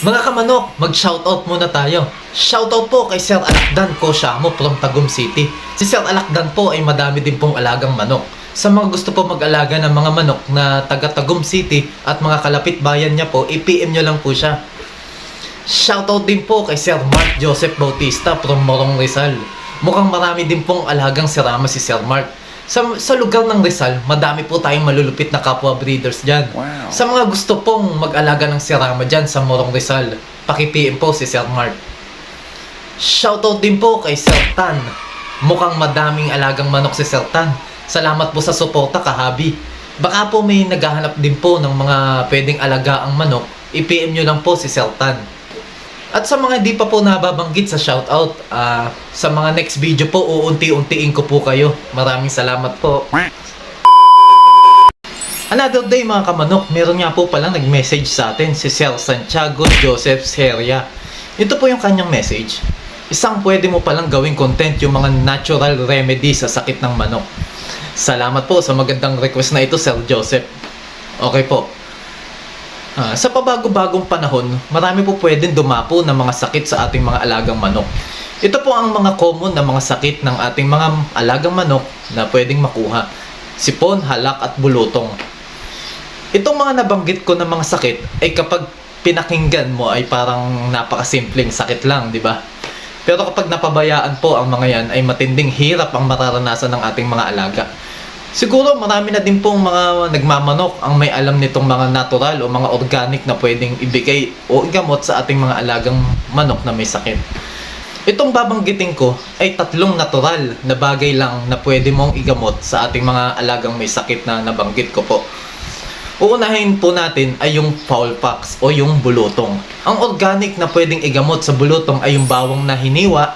Mga kamanok, mag-shoutout muna tayo. Shoutout po kay Sir Alakdan Kosyamo from Tagum City. Si Sir Alakdan po ay madami din pong alagang manok. Sa mga gusto po mag-alaga ng mga manok na taga Tagum City at mga kalapit bayan niya po, i-PM nyo lang po siya. Shoutout din po kay Sir Mark Joseph Bautista from Morong Rizal. Mukhang marami din pong alagang sirama si Sir Mark. Sa lugar ng Rizal, madami po tayong malulupit na kapwa breeders dyan. Wow. Sa mga gusto pong mag-alaga ng sirama dyan sa Morong Rizal, paki-PM po si Sir Mark. Shoutout din po kay Sir Tan. Mukhang madaming alagang manok si Sir Tan. Salamat po sa suporta, kahabi. Baka po may naghahanap din po ng mga pwedeng alagaang manok, i-PM nyo lang po si Sir Tan. At sa mga di pa po nababanggit sa shoutout, sa mga next video po, uunti-untiin ko po kayo. Maraming salamat po. Another day mga kamanok, meron nga po palang nag-message sa atin si Sir Santiago Joseph Seria. Ito po yung kanyang message. Isang pwede mo palang gawing content yung mga natural remedy sa sakit ng manok. Salamat po sa magandang request na ito, Sir Joseph. Okay po. Sa pabago-bagong panahon, marami po pwedeng dumapo ng mga sakit sa ating mga alagang manok. Ito po ang mga common na mga sakit ng ating mga alagang manok na pwedeng makuha. Sipon, halak at bulutong. Itong mga nabanggit ko na mga sakit ay kapag pinakinggan mo ay parang napakasimpleng sakit lang, di ba? Pero kapag napabayaan po ang mga yan ay matinding hirap ang mararanasan ng ating mga alaga. Siguro marami na din pong mga nagmamanok ang may alam nitong mga natural o mga organic na pwedeng ibigay o igamot sa ating mga alagang manok na may sakit. Itong babanggitin ko ay tatlong natural na bagay lang na pwede mong igamot sa ating mga alagang may sakit na nabanggit ko po. Uunahin po natin ay yung fowl pox o yung bulutong. Ang organic na pwedeng igamot sa bulutong ay yung bawang na hiniwa,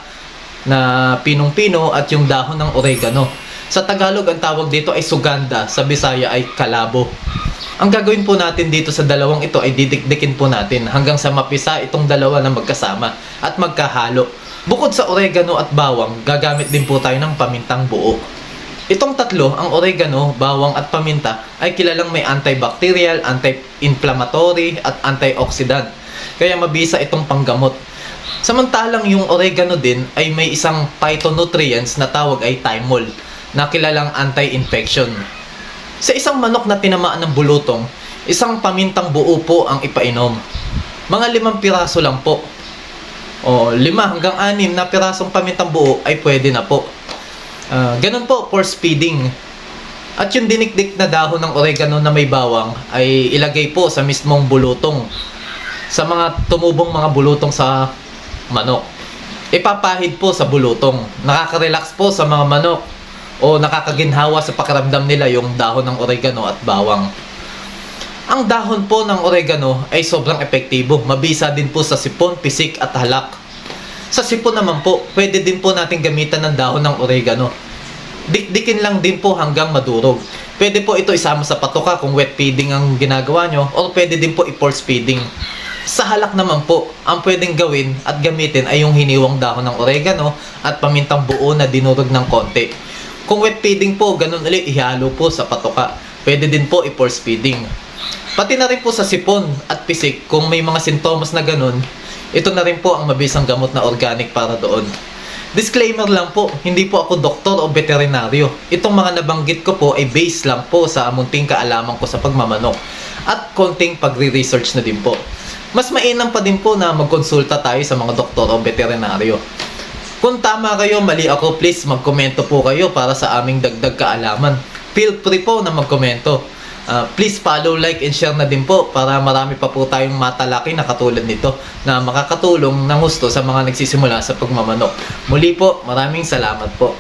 na pinong-pino at yung dahon ng oregano. Sa Tagalog, ang tawag dito ay suganda, sa Bisaya ay kalabo. Ang gagawin po natin dito sa dalawang ito ay didikdikin po natin hanggang sa mapisa itong dalawa na magkasama at magkahalo. Bukod sa oregano at bawang, gagamit din po tayo ng pamintang buo. Itong tatlo, ang oregano, bawang at paminta, ay kilalang may antibacterial, anti-inflammatory at antioxidant. Kaya mabisa itong panggamot. Samantalang yung oregano din ay may isang phytonutrients na tawag ay thymol, na kilalang anti-infection. Sa isang manok na tinamaan ng bulutong, isang pamintang buo po ang ipainom. Mga 5 piraso lang po. O 5 hanggang 6 na pirasong pamintang buo ay pwede na po. Ganun po for speeding. At yung dinikdik na dahon ng oregano na may bawang ay ilagay po sa mismong bulutong. Sa mga tumubong mga bulutong sa manok. Ipapahid po sa bulutong. Nakaka-relax po sa mga manok o nakakaginhawa sa pakiramdam nila yung dahon ng oregano at bawang. Ang dahon po ng oregano ay sobrang epektibo. Mabisa din po sa sipon, pisik at halak. Sa sipon naman po, pwede din po natin gamitan ng dahon ng oregano. Dikdikin lang din po hanggang madurog. Pwede po ito isama sa patoka kung wet feeding ang ginagawa nyo, o pwede din po i-force feeding. Sa halak naman po, ang pwedeng gawin at gamitin ay yung hiniwang dahon ng oregano at pamintang buo na dinurog ng konti. Kung wet feeding po, ganun ulit ihalo po sa patoka. Pwede din po i-force feeding. Pati na rin po sa sipon at pisik, kung may mga sintomas na ganun, ito na rin po ang mabisang gamot na organic para doon. Disclaimer lang po, hindi po ako doktor o veterinaryo. Itong mga nabanggit ko po ay based lang po sa munting kaalaman ko sa pagmamanok at konting pagre-research na din po. Mas mainam pa din po na magkonsulta tayo sa mga doktor o veterinaryo. Kung tama kayo, mali ako, please magkomento po kayo para sa aming dagdag kaalaman. Feel free po na magkomento. Please follow, like, and share na din po para marami pa po tayong matalaki na katulad nito na makakatulong ng gusto sa mga nagsisimula sa pagmamanok. Muli po, maraming salamat po.